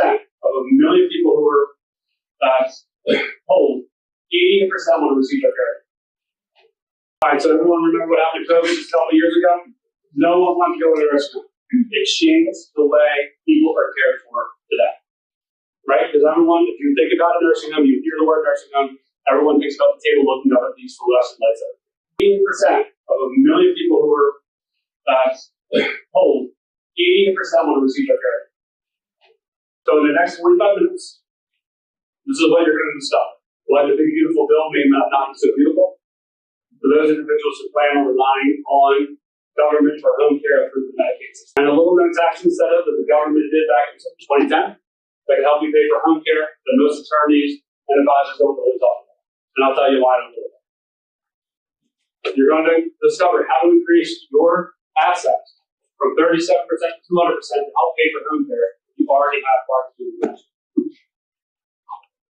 of a million people who were polled, 88% want to receive their care. All right, so everyone remember what happened to COVID just a couple of years ago? No one wanted to go to the nursing home. It changed the way people are cared for today. Right? Because everyone, if you think about a nursing home, you hear the word nursing home, everyone thinks about the table looking up at these fluorescent lights. 80% of a million people who were polled, 88% want to receive their care. So in the next 45 minutes, this is what you're going to discover. Why the big beautiful bill may not be so beautiful. For those individuals who plan on relying on government for home care through the Medicaid system. And a little known tax incentive that the government did back in 2010 that can help you pay for home care that most attorneys and advisors don't really talk about. And I'll tell you why in a little bit. You're going to discover how to increase your assets from 37% to 200% to help pay for home care if you already have part